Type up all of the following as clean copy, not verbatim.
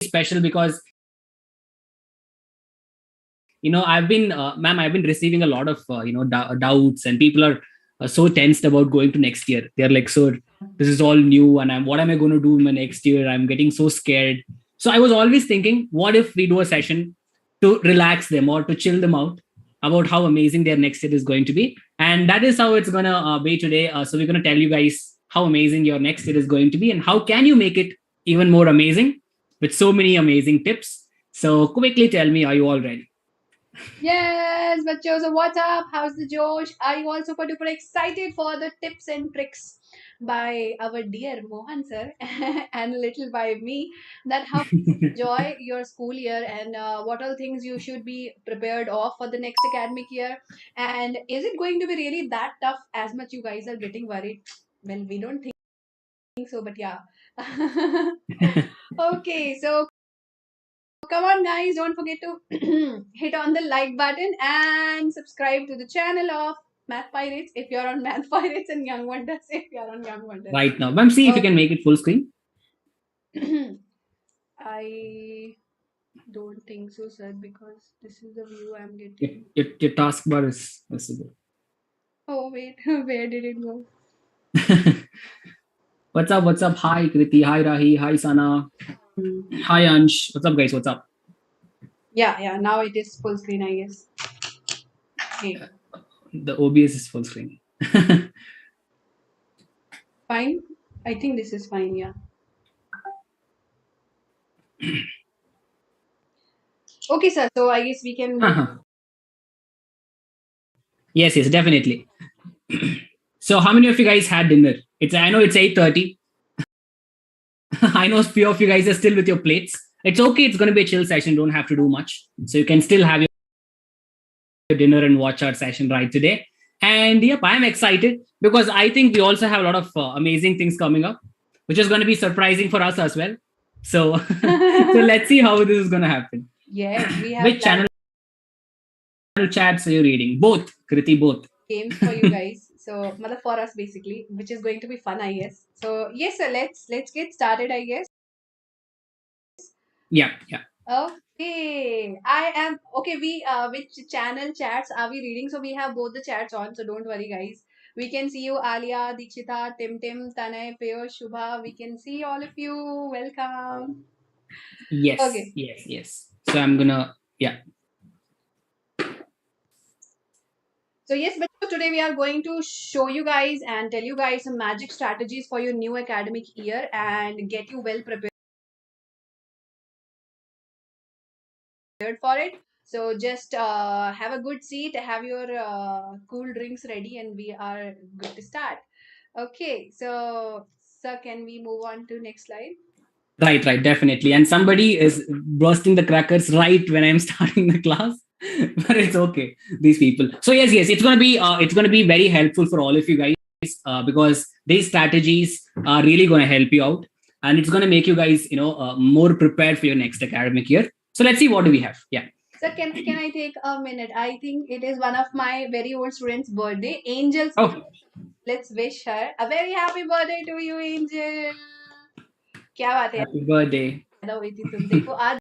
special because I've been receiving a lot of doubts, and people are so tensed about going to next year. They're like, so this is all new, and what am I going to do in my next year? I'm getting so scared. So I was always thinking, what if we do a session to relax them or to chill them out about how amazing their next year is going to be? And that is how it's going to be today. So we're going to tell you guys how amazing your next year is going to be and how can you make it even more amazing with so many amazing tips. So quickly tell me, are you all ready? Yes, bachcho. So what's up? How's the Josh? Are you all super duper excited for the tips and tricks by our dear Mohan sir and a little by me that how to enjoy your school year and what all things you should be prepared of for the next academic year, and is it going to be really that tough as much you guys are getting worried? Well, we don't think so, but yeah. Okay, so come on guys, don't forget to hit on the like button and subscribe to the channel of Math Pirates if you're on Math Pirates, and Young Wonders if you're on Young Wonders. Right now, ma'am, see if you can make it full screen. I don't think so, sir, because this is the view I'm getting. Your taskbar is visible. Oh wait, where did it go? What's up? What's up? Hi Kriti. Hi Rahi. Hi Sana. Hi Ansh. What's up, guys? What's up? Yeah, now it is full screen, I guess. Okay, The OBS is full screen. fine. I think this is fine, yeah. Okay, sir, so I guess we can Yes, definitely. So, how many of you guys had dinner? I know it's 8:30. I know a few of you guys are still with your plates. It's okay. It's going to be a chill session. Don't have to do much. So you can still have your dinner and watch our session right today. And yep, I'm excited because I think we also have a lot of amazing things coming up, which is going to be surprising for us as well. So, so let's see how this is going to happen. Yes, we have Which channel chats are you reading? Both, Kriti, both. games for you guys. So, mother for us basically, which is going to be fun, I guess. So, yes, sir, let's get started, I guess. Yeah. Okay, I am okay. Which channel chats are we reading? So we have both the chats on. So don't worry, guys. We can see you, Alia, Dikshita, Tim, Tanay, Piyush, Shubha. We can see all of you. Welcome. Yes. Okay. Yes. So I'm gonna So yes, but today we are going to show you guys and tell you guys some magic strategies for your new academic year and get you well prepared for it. So just have a good seat, have your cool drinks ready, and we are good to start. Okay, so sir, can we move on to next slide? Right, definitely. And somebody is bursting the crackers right when I'm starting the class, but it's okay. These people. So yes, it's gonna be very helpful for all of you guys because these strategies are really gonna help you out, and it's gonna make you guys more prepared for your next academic year. So let's see what do we have. Yeah. Sir, can I take a minute? I think it is one of my very old students' birthday, Angel. Oh, Let's wish her a very happy birthday to you, Angel. क्या बात है happy birthday. पैदा हुई थी तुम देखो आज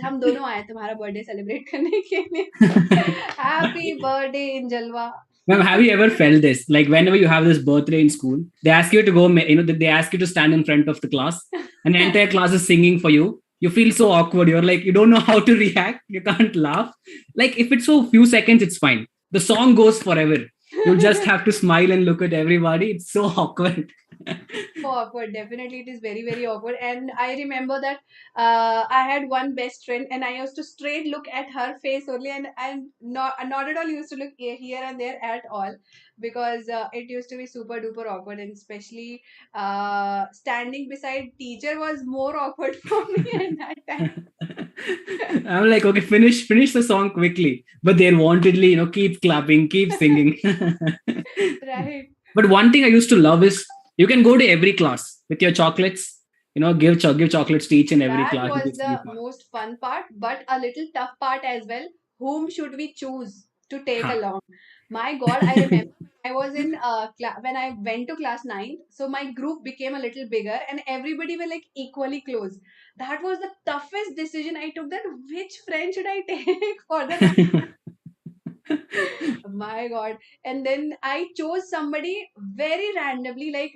हम दोनों आए तुम्हारा बर्थडे सेलिब्रेट करने के लिए हैप्पी बर्थडे एंजलवा. Ma'am, have you ever felt this? Like whenever you have this birthday in school, they ask you to go, they ask you to stand in front of the class, and the entire class is singing for you. You feel so awkward. You're like, you don't know how to react. You can't laugh. Like if it's so few seconds, it's fine. The song goes forever. You just have to smile and look at everybody. It's so awkward. So awkward. Definitely, it is very, very awkward. And I remember that I had one best friend, and I used to straight look at her face only, and not at all used to look here and there at all, because it used to be super duper awkward, and especially standing beside teacher was more awkward for me at that time. I'm like, okay, finish the song quickly. But they're wantedly, keep clapping, keep singing. Right. But one thing I used to love is you can go to every class with your chocolates. Give chocolates to each and every That class. was the most fun part, but a little tough part as well. Whom should we choose to take along? My God, I remember I was in when I went to class 9th, so my group became a little bigger and everybody were like equally close. That was the toughest decision I took, that which friend should I take for the my God. And then I chose somebody very randomly, like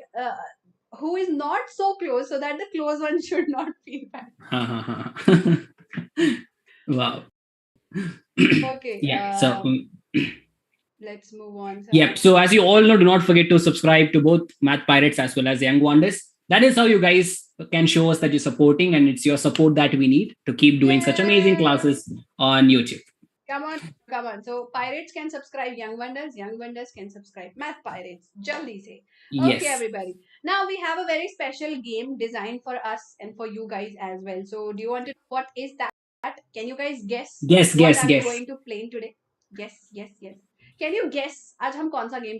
who is not so close, so that the close one should not feel bad. Wow. Okay, Yeah. So let's move on, sir. yep. So as you all know, do not forget to subscribe to both Math Pirates as well as Young Wonders. That is how you guys can show us that you're supporting, and it's your support that we need to keep doing such amazing Yay! classes on YouTube. Come on, come on. So pirates can subscribe Young Wonders can subscribe Math Pirates. Jaldi se. Okay, Yes. everybody. Now we have a very special game designed for us and for you guys as well. So do you want to know what is that? Can you guys guess Guess, what guess, are we guess. going to play today? Yes, yes, yes. Can you guess आज हम कौन सा game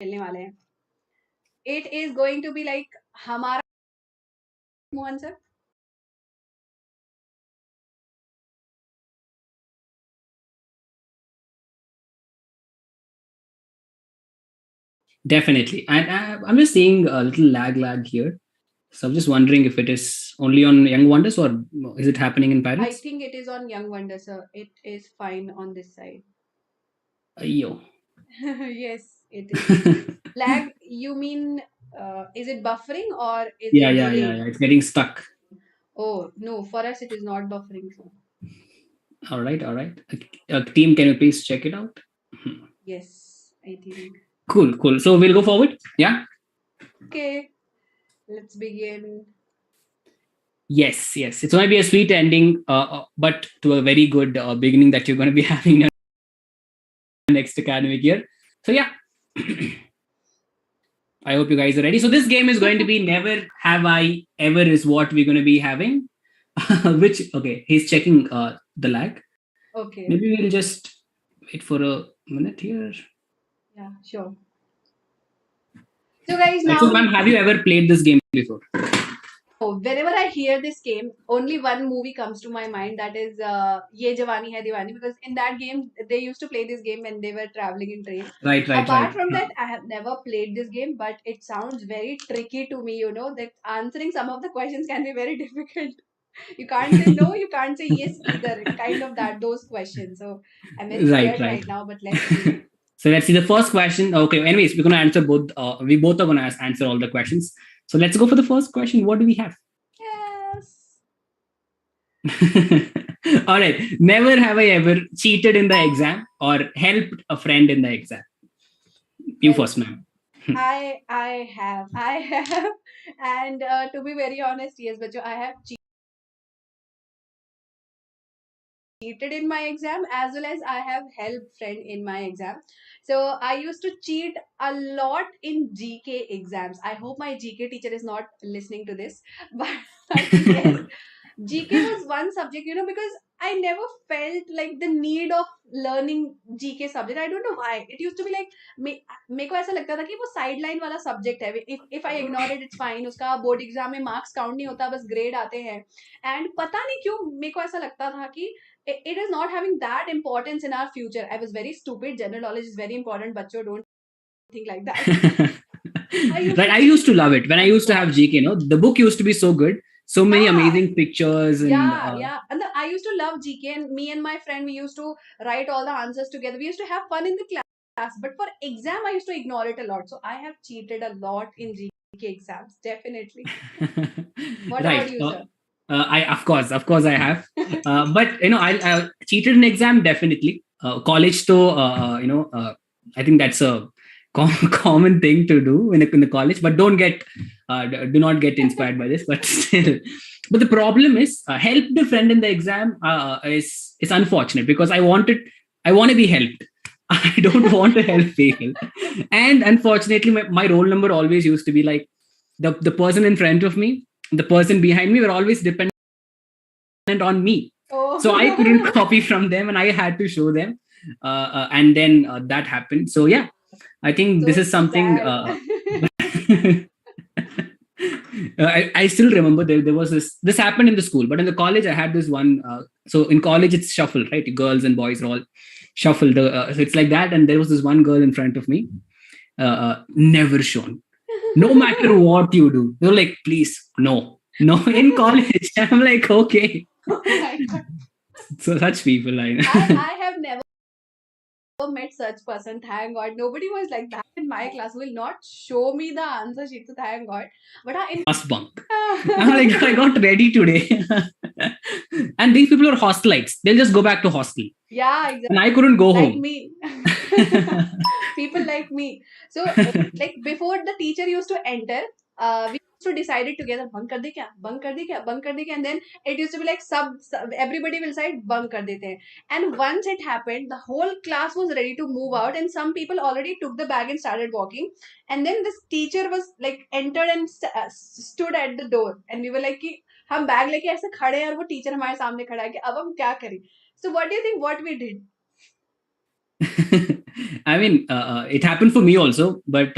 खेलने वाले हैं? It is going to be like हमारा Mohan sir. Definitely. And I'm just seeing a little lag here. So I'm just wondering if it is only on Young Wonders or is it happening in I Pirates? think it is on Young Wonder, sir. It is fine on this side. Yo. Yes, it is. Lag, you mean is it buffering or is Yeah, it yeah, yeah, delayed? yeah. It's getting stuck. Oh, no, for us it is not buffering. So. All right, all right. Team, can you please check it out? Yes, I think. Cool, cool. So we'll go forward. Yeah. Okay, let's begin. Yes, yes. It's going to be a sweet ending, but to a very good beginning that you're going to be having in your next academic year. So yeah. I hope you guys are ready. So this game is going to be Never Have I Ever is what we're going to be having. Which okay, he's checking the lag. Okay, Maybe we'll just wait for a minute here. yeah, sure. So, guys, Right. now So, we ma'am, have you ever played this game before? oh, whenever I hear this game, only one movie comes to my mind. That is Ye Jawani Hai Diwani. Because in that game, they used to play this game when they were traveling in train. Right, right, Apart right. from that, I have never played this game, but it sounds very tricky to me. You know that answering some of the questions can be very difficult. You can't say no, you can't say yes either. Kind of that those questions. So I'm very Right, scared right. right now, but let's see. So let's see the first question. Okay, anyways, we're gonna answer both. We both are gonna answer all the questions. So let's go for the first question. What do we have? Yes. All right. Never have I ever cheated in the exam or helped a friend in the exam. You Well, first, ma'am. I have, and to be very honest, yes, but I have cheated in my exam as well as I have helped friend in my exam. So I used to cheat a lot in GK exams. I hope my GK teacher is not listening to this, but yes, GK was one subject, because I never felt like the need of learning GK subject. I don't know why. It used to be like मेरे को ऐसा लगता था कि वो sideline वाला subject है. If I ignore it, it's fine. उसका board exam में marks count नहीं होता, बस grade आते हैं. And पता नहीं क्यों मेरे को ऐसा लगता था कि it is not having that importance in our future. I was very stupid. General knowledge is very important. Bachcho, don't think like that. I used Right. to I used to cheat love it when I a used to have lot. GK. The book used to be so good. So many Ah, amazing pictures and yeah, yeah. And I used to love GK, and me and my friend, we used to write all the answers together. We used to have fun in the class. But for exam, I used to ignore it a lot. So I have cheated a lot in GK exams. Definitely. What about right. you, sir? I of course I have. But I cheated in exam definitely. College though, I think that's a common thing to do in the college. But do not get inspired by this. But still, but the problem is helped a friend in the exam is unfortunate because I want to be helped. I don't want to help people. And unfortunately, my roll number always used to be like the person in front of me, the person behind me were always dependent on me. So I couldn't Oh, copy from them and I had to show them. And then that happened. So yeah, I think so this is something sad. I still remember there was this happened in the school, but in the college I had this one. So in college it's shuffle, right? Girls and boys are all shuffled. So it's like that, and there was this one girl in front of me, never shown. No matter what you do, you're like, please, no, no. In college, I'm like, okay. Oh my god. So such people, I have never met such person. Thank God. Nobody was like that in my class. Will not show me the answer sheet. So thank God. But in class bunk. I'm like, I got ready today. And these people are hostelites. They'll just go back to hostel. yeah, exactly. And I couldn't go Like home. me. People like me. So like before the teacher used to enter, we used to decide it together. Bunk kar de kya? Bunk kar de kya? Bunk kar de kya? And then it used to be like everybody will say bunk kar dete hain. And once it happened, the whole class was ready to move out, and some people already took the bag and started walking. And then this teacher was like entered and stood at the door, and we were like कि हम bag लेके ऐसे खड़े हैं और वो teacher हमारे सामने खड़ा है कि अब हम क्या करें. So what do you think what we did? I mean, it happened for me also, but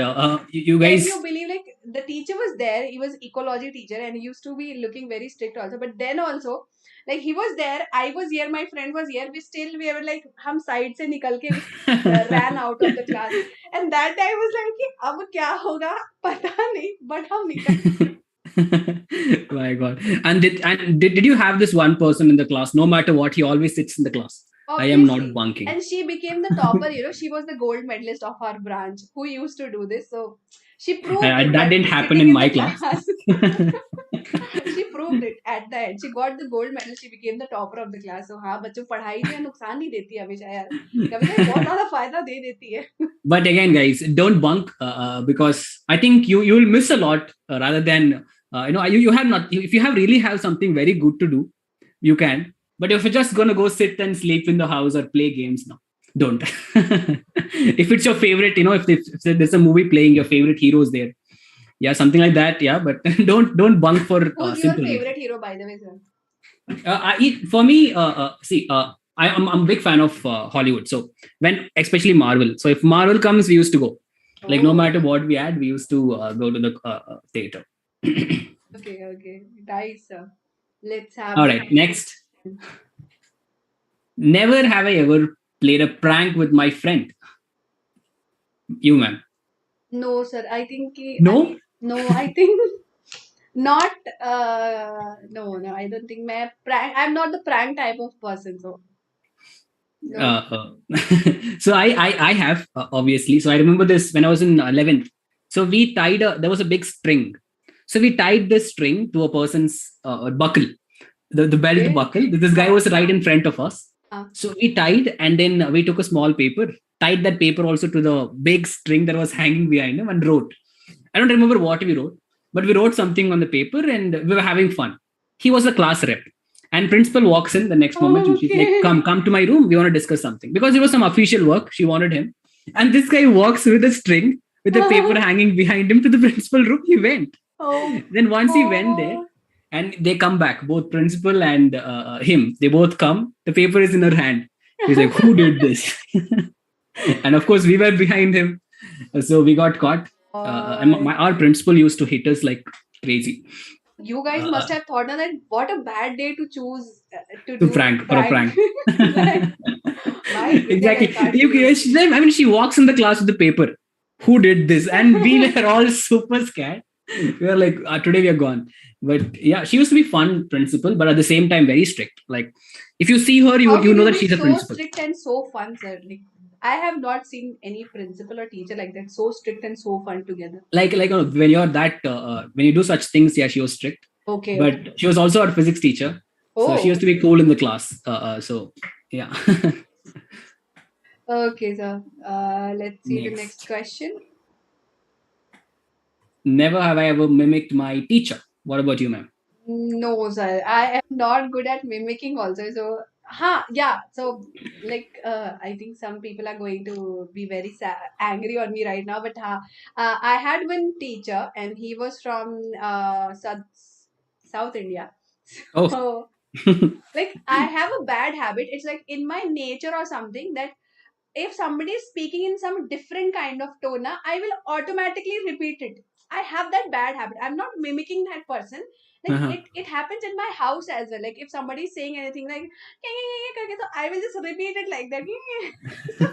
you guys. Can you believe like the teacher was there? He was ecology teacher and he used to be looking very strict also. But then also, like he was there, I was here, my friend was here. We were like, हम side से निकल के we ran out of the class. And that time was like कि अब क्या होगा पता नहीं, but हम निकल. My God! And did you have this one person in the class? No matter what, he always sits in the class. I am not Obviously. bunking. And she became the topper, she was the gold medalist of our branch who used to do this. So she proved it That by didn't happen sitting in in the my class. class. She proved it at the end. She got the gold medal. She became the topper of the class. So हाँ बच्चों पढ़ाई जो है नुकसान नहीं देती है हमेशा यार. कभी कभी बहुत ज़्यादा फायदा दे देती है. But again, guys, don't bunk because I think you will miss a lot rather than you have not. If you have really have something very good to do, you can. But if you're just gonna go sit and sleep in the house or play games, no, don't. If it's your favorite, if there's a movie playing, your favorite hero is there, yeah, something like that, yeah. But don't bunk for Who's your simple reasons. favorite hero, by the way, sir? For me, see, I'm a big fan of Hollywood. So when, especially Marvel. So if Marvel comes, we used to go. Like no matter what we had, we used to go to the theater. Okay. Nice, sir. Let's have. All right, next. Never have I ever played a prank with my friend. You, ma'am. No, sir. I think No? no, I think not. No, I don't think I'm not the prank type of person. So no. So I have obviously. So I remember this when I was in 11th. So we tied there was a big string. So we tied this string to a person's buckle, the belt Okay. buckle. This guy was right in front of us. Ah. So we tied, and then we took a small paper, tied that paper also to the big string that was hanging behind him, and wrote. I don't remember what we wrote, but we wrote something on the paper, and we were having fun. He was a class rep, and principal walks in the next moment, and she's like, Okay. come to my room. We want to discuss something because it was some official work. She wanted him, and this guy walks with a string with a paper hanging behind him to the principal room. He went. Oh. Then once he went there, and they come back, both principal and him. They both come. The paper is in her hand. He's like, "Who did this?" And of course, we were behind him, so we got caught. And our principal used to hit us like crazy. You guys must have thought now that what a bad day to choose to To do prank for a prank. My goodness, Exactly. I can't believe. I mean, she walks in the class with the paper. Who did this? And we were all super scared. We were like, today we are gone. But yeah, she used to be fun principal, but at the same time very strict. Like if you see her, How you can know you that be she's a so principal. strict and so fun, sir? Like, I have not seen any principal or teacher like that, so strict and so fun together. Like when you're that when you do such things, yeah, she was strict. Okay. But she was also our physics teacher, so she Oh. used to be cool in the class. So yeah. Okay, sir. Let's see the next question. Never have I ever mimicked my teacher. What about you, ma'am? No, sir. I am not good at mimicking also. So, yeah. So, like, I think some people are going to be very angry on me right now. But I had one teacher, and he was from South India. Oh. So, like, I have a bad habit. It's like in my nature or something that if somebody is speaking in some different kind of tone, I will automatically repeat it. I have that bad habit. I'm not mimicking that person. Like Uh-huh. it happens in my house as well. Like if somebody is saying anything like so I will just repeat it like that. So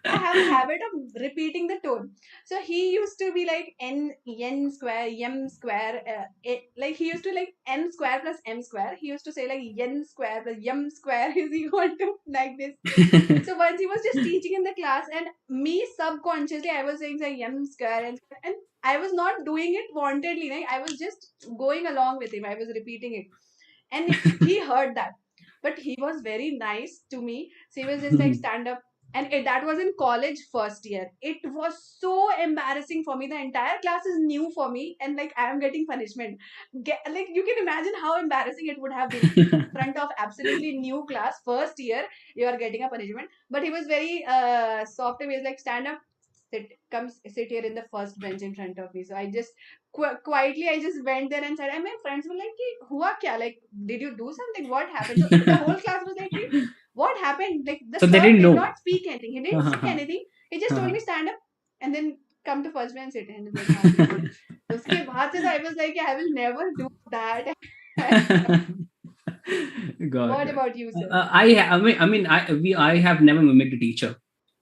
I have a habit of repeating the tone. So he used to be like n square m square. Like he used to like n square plus m square. He used to say like n square plus m square is equal to like this. So once he was just teaching in the class, and me subconsciously I was saying like m square and I was not doing it wantedly. Like I was just going along with him. I was repeating it, and he heard that. But he was very nice to me. So he was just like stand up, and that was in college first year. It was so embarrassing for me. The entire class is new for me, and like I am getting punishment. Like you can imagine how embarrassing it would have been in front of absolutely new class first year. You are getting a punishment, but he was very soft. He was like stand up, sit here in the first bench in front of me. So I just quietly I just went there and said, and my friends were like, "Ki, hua kya? Like, did you do something? What happened?" So the whole class was like, "Ki, what happened?" Like the So they sir didn't did know. not speak anything. He didn't say Uh-huh. anything. He just told Uh-huh. me stand up and then come to first bench sit. And he's like, "हाँ, बिल्कुल." तो उसके बाद से तो I was like, I will never do that. Got What it. about you, sir? I have never mimicked a teacher,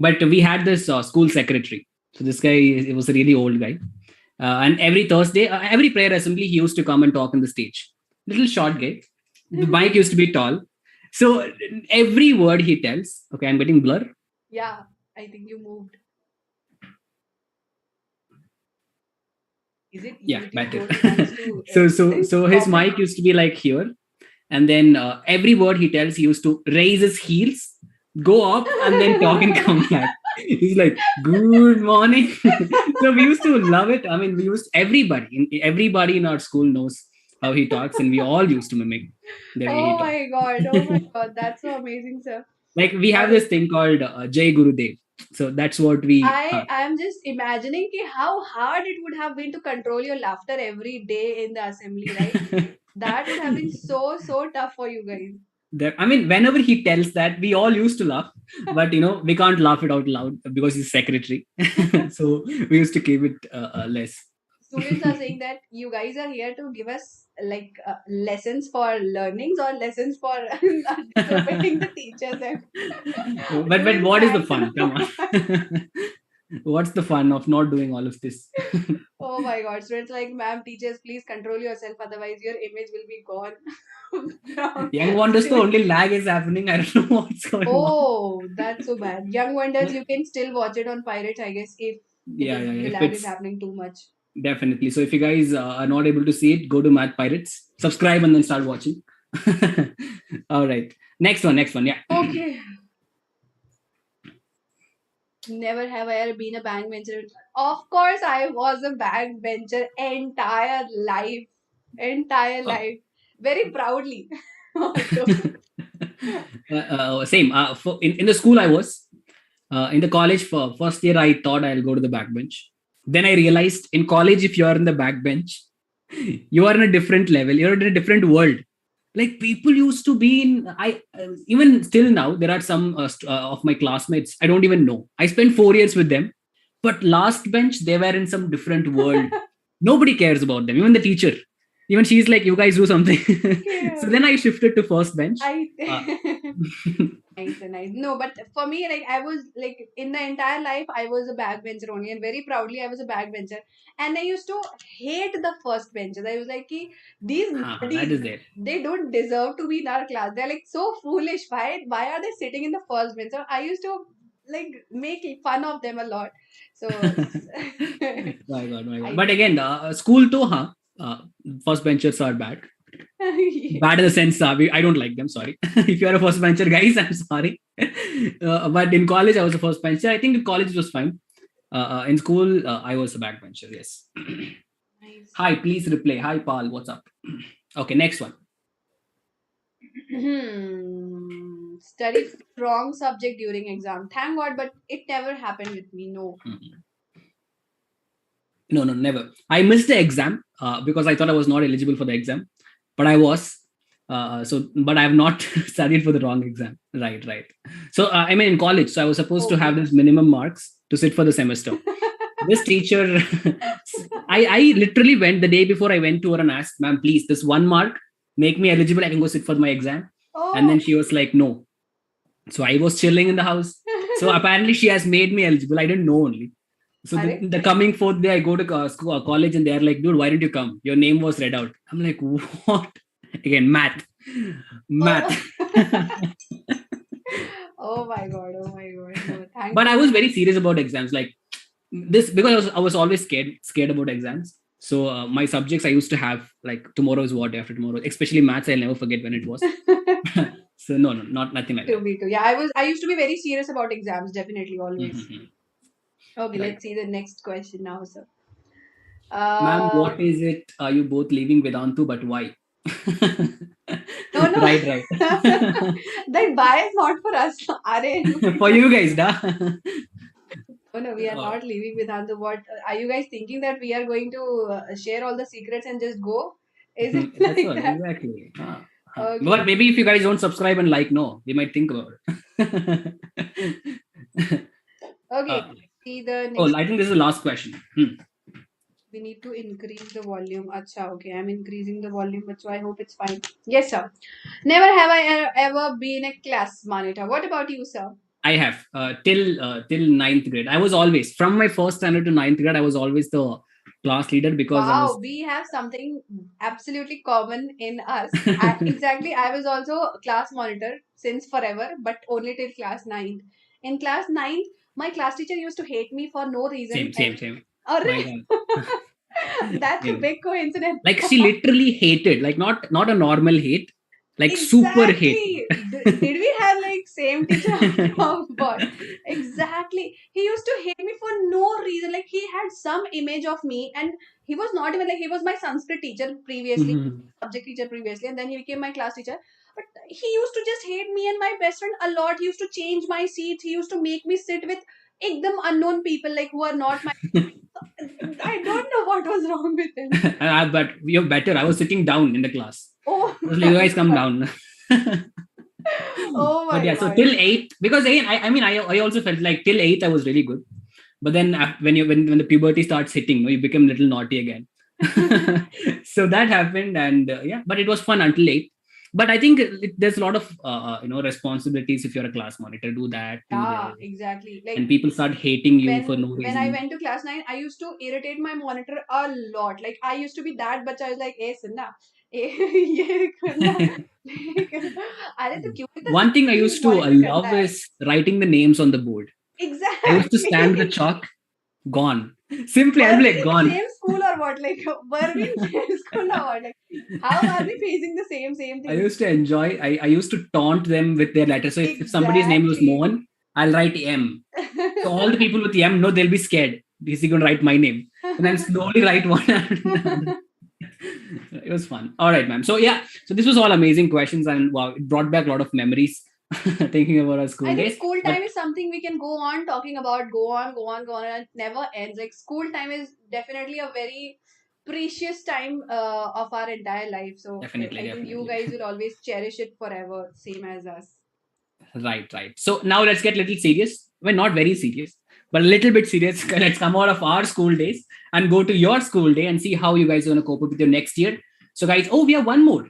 but we had this school secretary. So this guy, it was a really old guy, and every Thursday, every prayer assembly, he used to come and talk on the stage. Little short guy. The mic used to be tall, so every word he tells. Okay, I'm getting blur. Yeah, I think you moved. Is it Yeah, YouTube better. Gold wants to So his comment? mic used to be like here, and then every word he tells, he used to raise his heels, go up, and then talk and come back. He's like, "Good morning." So we used to love it. I mean, we used everybody in our school knows how he talks, and we all used to mimic the way he Oh talks. my god, oh my god, that's so amazing, sir. Like we have That is this thing called Jay Gurudev. So that's what we. I am just imagining ki how hard it would have been to control your laughter every day in the assembly, right? That would have been so tough for you guys. I mean, whenever he tells that, we all used to laugh, but we can't laugh it out loud because he's secretary. So we used to keep it less. Students are saying that you guys are here to give us like lessons for learnings or lessons for disobeying the teachers and But doing what is the pranks and fun? Come all. on. What's the fun of not doing all of this? Oh my god, students like, ma'am, teachers, please control yourself, otherwise your image will be gone. From Young wonders, the students. only lag is happening. I don't know what's going on. Oh, that's so bad. Young Wonders, you can still watch it on Pirates, I guess, if it Yeah, is yeah, yeah. the If lag is it's happening too much. definitely. So if you guys are not able to see it, go to Math Pirates, subscribe, and then start watching. All right. Next one. Next one. Yeah. Okay. Never have I ever been a backbencher. Of course, I was a backbencher entire life. Entire Oh. life. Very proudly. Also. Same. In the school, I was. In the college, for first year, I thought I'll go to the backbench. Then I realized in college, if you are in the backbench, you are in a different level. You're in a different world. Like people used to be in. Even still now, there are some of my classmates I don't even know. I spent 4 years with them, but last bench they were in some different world. Nobody cares about them. Even the teacher, even she's like, "You guys do something." So Yeah. then I shifted to first bench. I Uh, nice and nice. No, but for me, like I was like in the entire life, I was a backbencher only, and very proudly, I was a backbencher. And I used to hate the first benchers. I was like, "Ki, these that is nerdies, there. they don't deserve to be in our class. They're like so foolish. Why are they sitting in the first bench?" So I used to like make fun of them a lot. So My God, my God. I But again, school too, huh? Uh, First benchers are bad. Bad in the sense, I don't like them. Sorry. If you are a first bencher, guys, I'm sorry. But in college, I was a first bencher. I think in college it was fine. In school, I was a backbencher. Yes. nice. Hi, please replay. Hi, Paul. What's up? Okay, next one. Studied wrong subject during exam. Thank God, but it never happened with me. No. Mhm. No, no, never. I missed the exam because I thought I was not eligible for the exam, but I was. But I have not studied for the wrong exam. Right. So, I mean, in college, so I was supposed to have Okay. this minimum marks to sit for the semester. this teacher, I literally went the day before. I went to her and asked, "Ma'am, please, this 1 mark, make me eligible. I can go sit for my exam." And Oh, then she was like, "No." So I was chilling in the house. So apparently she has made me eligible. I didn't know only. So Are? the coming fourth day, I go to school, college, and they're like, "Dude, why didn't you come? Your name was read out." I'm like, "What?" Again, math, math. Oh. Oh my god. Oh my god. No, But I thankfully. was very serious about exams. Like this because I was always scared about exams. So my subjects I used to have like tomorrow is what, after tomorrow, especially maths. I'll never forget when it was. So no, not nothing like To that. be too. Yeah, I used to be very serious about exams, definitely, always. Mhm. Okay, Right. let's see the next question now, sir. Ma'am, Uh, what is it? Are you both leaving Vedantu? But why? no, no. Right, right. That buy is not for us. Are For you guys, da. no, no, we are Uh, not leaving Vedantu. What are you guys thinking that we are going to share all the secrets and just go? Is it that's like all, that? exactly. Okay, But maybe if you guys don't subscribe and like, no, we might think about it. okay. uh, See the oh, next. I think this is the last question. We need to increase the volume. Acha, okay. I'm increasing the volume, but so I hope it's fine. Yes, sir. Never have I ever been a class monitor. What about you, sir? I have till ninth grade. I was always from my first standard to ninth grade. I was always the class leader because I Wow, was. we have something absolutely common in us. Exactly, I was also a class monitor since forever, but only till class ninth. In class ninth, my class teacher used to hate me for no reason. Same, same, same. Oh, My really? God. That's a Same. big coincidence. Like she literally hated, like not a normal hate, like super hate. Exactly. Did we have like same teacher? Oh God. Exactly. He used to hate me for no reason. Like he had some image of me, and he was not even like he was my Sanskrit teacher previously, Mhm. subject teacher previously, and then he became my class teacher. But he used to just hate me and my best friend a lot. He used to change my seats. He used to make me sit with ekdam unknown people like who are not my. I don't know what was wrong with him. But you're better. I was sitting down in the class. Oh I was like, you my guys come God. down. Oh But my yeah, so God. till eighth, because again, I mean, I also felt like till eighth I was really good. But then when the puberty starts hitting, you become a little naughty again. So that happened, and yeah, but it was fun until eighth. But I think there's a lot of responsibilities if you're a class monitor. Do that, do Yeah, this, exactly. Like and people start hating you for no when I reason. went to class 9, I used to irritate my monitor a lot. Like I used to be that बच्चा I was like, "ए सुनना, ए ये करना." अरे तो क्यों इतना One thing I seriously used to monitor करता love है? is writing the names on the board. I used to stand with the Exactly. chalk, gone. Simply, I'll Were be we like, in the gone. same school or what? Like were we in same school or what? Like how are we facing the same I things? used to enjoy, I used to taunt them with their letters. So if somebody's name was Exactly. Mohan, I'll write M. So all the people with M, no, they'll be scared. Is he going to write my name? And then slowly write one after the other. It was fun. All right, ma'am. So yeah, so this was all amazing questions, and wow, it brought back a lot of memories thinking about our I school think days. school But time is something we can go on talking about, go on, and it never ends. Like school time is definitely a very precious time of our entire life. So definitely, I think you definitely. guys will always cherish it forever, same as us. Right, right. So now let's get a little serious. Well, not very serious, but a little bit serious. Let's come out of our school days and go to your school day and see how you guys are going to cope up with your next year. So, guys, oh, we have one more.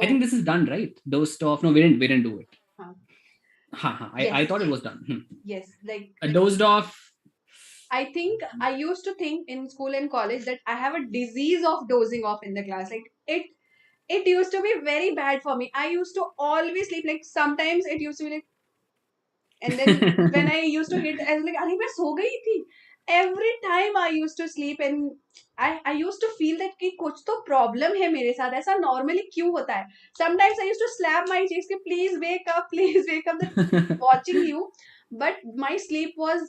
I think Oh, this is done, right? Those stuff. No, we didn't do it. huh. Ha, ha. I Yes, thought it was done. yes. Like A dozed off. I think I used to think in school and college that I have a disease of dozing off in the class. Like it used to be very bad for me. I used to always sleep. Like sometimes it used to be like. And then when I used to hit, I was like, "अरे मैं सो गई थी." Every time I used to sleep and I used to feel that कि कुछ तो problem है मेरे साथ ऐसा normally क्यों होता है? Sometimes I used to slap my cheeks कि please wake up that watching you, but my sleep was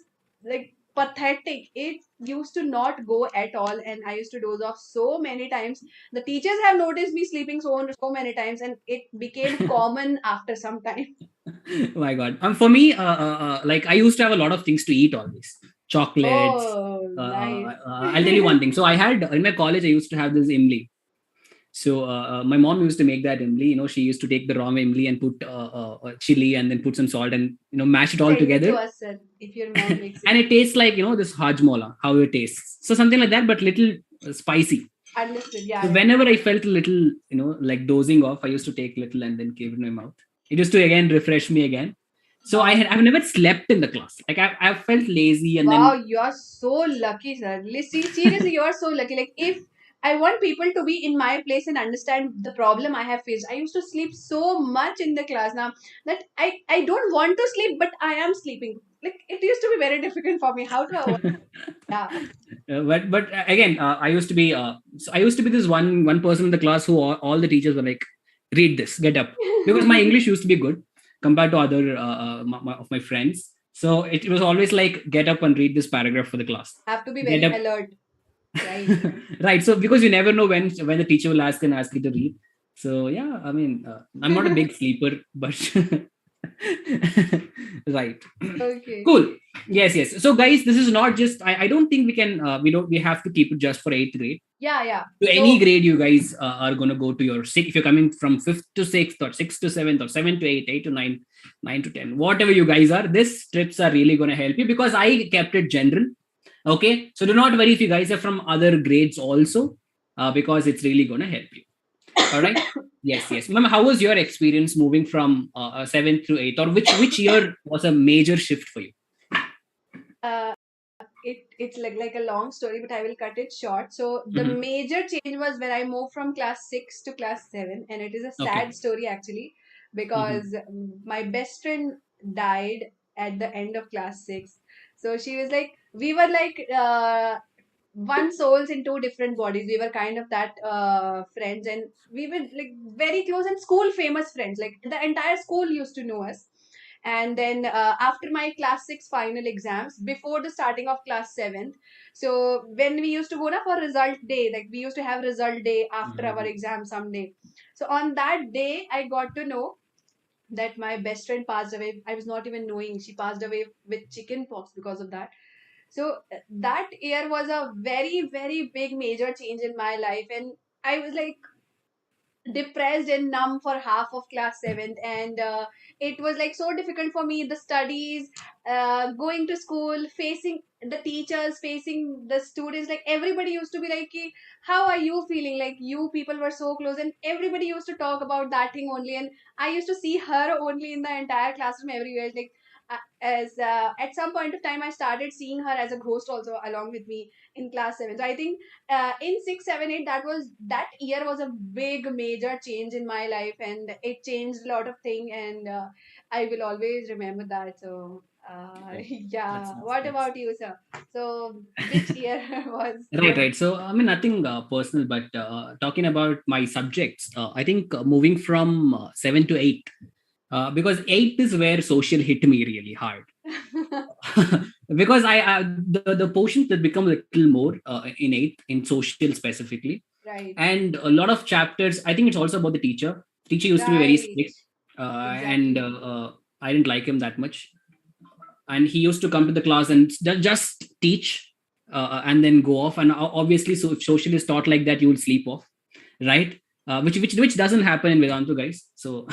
like pathetic. It used to not go at all, and I used to doze off so many times. The teachers have noticed me sleeping so many times, and it became common after some time. My God. For me, like I used to have a lot of things to eat always. Chocolates. Oh, nice. I'll tell you one thing. So I had in my college, I used to have this imli. So my mom used to make that imli. She used to take the raw imli and put chili and then put some salt and mash it all Send it to together. us, sir, if your mom makes And it. it tastes like this hajmola, how it tastes. So something like that, but little spicy. Understood. Yeah, So yeah. whenever I felt a little, like dozing off, I used to take little and then give it in my mouth. It used to again refresh me again. So Wow. I've never slept in the class. Like I felt lazy and Wow, then you are so lucky, sir. Seriously, you are so lucky. Like, if I want people to be in my place and understand the problem I have faced, I used to sleep so much in the class now that I don't want to sleep, but I am sleeping. Like, it used to be very difficult for me. How to avoid? Yeah. but again, I used to be this one person in the class who all the teachers were like, read this, get up, because my English used to be good compared to other of my friends. So it was always like, get up and read this paragraph for the class. Have to be Get very up. alert, right? Right. So because you never know when the teacher will ask you to read. So yeah, I mean, I'm not a big sleeper, but right. Okay. Cool. Yes, yes. So guys, this is not just, I don't think we can we have to keep it just for eighth grade. Yeah, yeah. To any So, grade you guys are going to go to your sixth, if you're coming from fifth to sixth or sixth to seventh or seventh to eighth, eight to nine, nine to 10, whatever you guys are, this trips are really going to help you because I kept it general. Okay. So do not worry if you guys are from other grades also, because it's really going to help you. All right. Yes, yes. Ma'am, how was your experience moving from seventh to eighth, or which year was a major shift for you? uh, it's like a long story, but I will cut it short. So the Mhm. major change was when I moved from class 6 to class 7, and it is a sad Okay. story actually, Mhm. because my best friend died at the end of class 6. So she was like, we were like one souls in two different bodies. We were kind of that friends, and we were like very close and school famous friends. Like, the entire school used to know us. And then after my class 6 final exams, before the starting of class 7th, so when we used to go na for result day, like we used to have result day after our Mhm. exam someday. So on that day I got to know that my best friend passed away. I was not even knowing she passed away with chicken pox because of that. So that year was a very, very big major change in my life, and I was like depressed and numb for half of class 7th. And it was like so difficult for me, the studies, going to school, facing the teachers, facing the students. Like, everybody used to be like, "Ki, how are you feeling?" Like, you people were so close, and everybody used to talk about that thing only, and I used to see her only in the entire classroom everywhere. Like, as at some point of time I started seeing her as a ghost also along with me in class 7. So I think in 6, 7, 8, that year was a big major change in my life, and it changed a lot of things, and I will always remember that. So Okay. yeah, what That's about you, sir? So which year was right, right. So I mean, nothing personal, but talking about my subjects, I think moving from seven to eight, because eight is where social hit me really hard. Because the portions that become a little more in eighth in social specifically, right, and a lot of chapters. I think it's also about the teacher. Teacher used to be very right, strict, and exactly. I didn't like him that much. And he used to come to the class and just teach, and then go off. And obviously, so if social is taught like that, you will sleep off, right? Which doesn't happen in Vedantu, guys. So,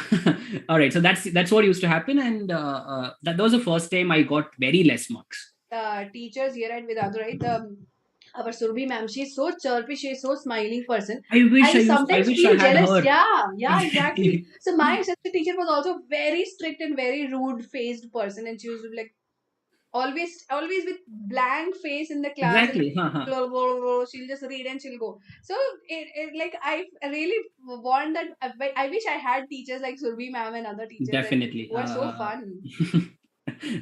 all right. So that's what used to happen, and that was the first time I got very less marks. Teachers here at Vedantu, right? Our Surbi ma'am, she's so chirpy, she's so smiling person. I I sometimes wish I feel had jealous. her. Yeah, yeah, exactly. Exactly. So my assistant teacher was also very strict and very rude faced person, and she was like always with blank face in the class, and Exactly. Huh. she'll just read and she'll go. So it like I really want that. I wish I had teachers like Surbi ma'am and other teachers like Definitely. who are so fun.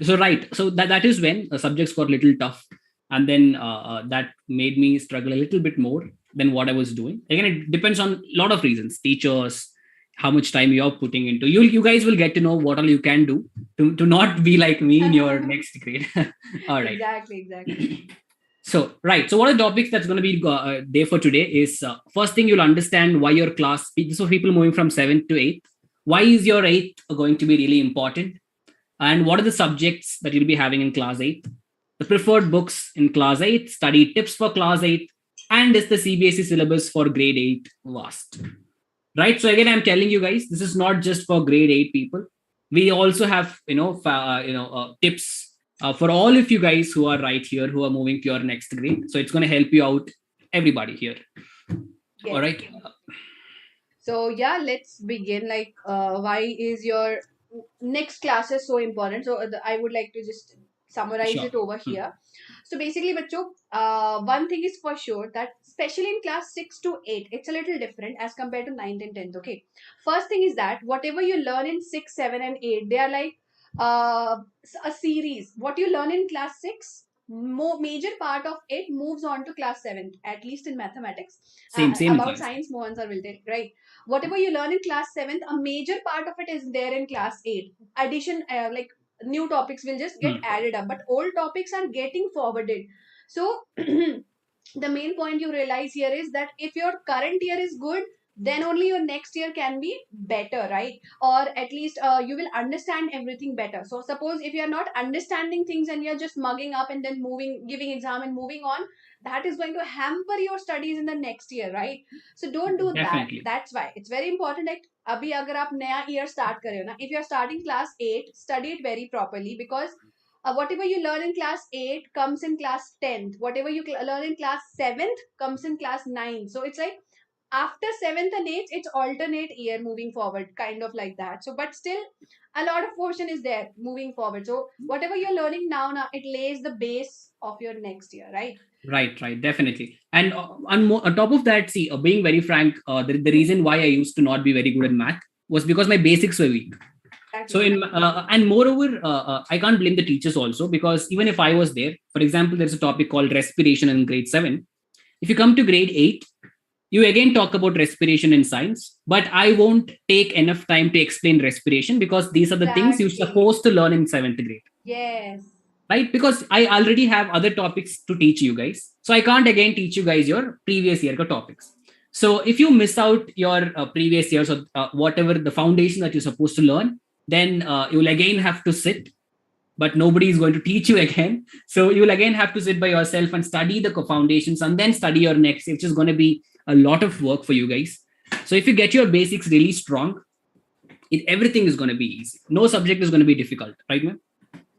So right. So that is when subjects got a little tough, and then that made me struggle a little bit more than what I was doing. Again, it depends on a lot of reasons: teachers, how much time you're putting into. You guys will get to know what all you can do to not be like me in your next grade. All right. Exactly, exactly. So, right. So, what are the topics that's going to be there for today is first thing you'll understand why your class, this is for people moving from seventh to eighth. Why is your eighth going to be really important? And what are the subjects that you'll be having in class eighth? The preferred books in class eighth, study tips for class eighth, And is the CBSE syllabus for grade 8 vast? Right. So again, I'm telling you guys, this is not just for grade 8 people. We also have, tips for all of you guys who are right here, who are moving to your next grade. So it's going to help you out, everybody here. All Yes. right. So yeah, let's begin. Like, why is your next classes so important? So I would like to just summarize Sure. it over Hmm. here. So basically, bachcho, one thing is for sure that especially in class 6 to 8, it's a little different as compared to 9th and 10th. Okay, first thing is that whatever you learn in 6, 7, and 8, they are like a series. What you learn in class 6, major part of it moves on to class 7, at least in mathematics. Same in About class. science, Mohan sir will tell, right? Whatever you learn in class 7th, a major part of it is there in class 8. Addition, like new topics will just get Hmm. added up, but old topics are getting forwarded. So the main point you realize here is that if your current year is good, then only your next year can be better, right? Or at least you will understand everything better. So suppose if you're not understanding things and you're just mugging up and then moving, giving exam and moving on, that is going to hamper your studies in the next year, right? So don't do that. Definitely. That's why it's very important. Like अभी अगर आप नया year start कर रहे हो ना, if you are starting class 8, study it very properly, because whatever you learn in class 8 comes in class 10th. Whatever you learn in class 7th comes in class 9th. So it's like after 7th and 8th, it's alternate year moving forward, kind of like that. So, but still, a lot of portion is there moving forward. So, whatever you're learning now, it lays the base of your next year, right? Right, definitely. And on top of that, see, being very frank, the reason why I used to not be very good in math was because my basics were weak. So Exactly. in and moreover, I can't blame the teachers also, because even if I was there, for example, there's a topic called respiration in grade 7. If you come to grade 8, you again talk about respiration in science, but I won't take enough time to explain respiration, because these are the things you're Exactly. supposed to learn in 7th grade, Yes. right? Because I already have other topics to teach you guys. So I can't again teach you guys your previous year topics. So if you miss out your previous years, or whatever the foundation that you're supposed to learn, then you will again have to sit, but nobody is going to teach you again. So you will again have to sit by yourself and study the foundations and then study your next, which is going to be a lot of work for you guys. So if you get your basics really strong, everything is going to be easy. No subject is going to be difficult, right, man?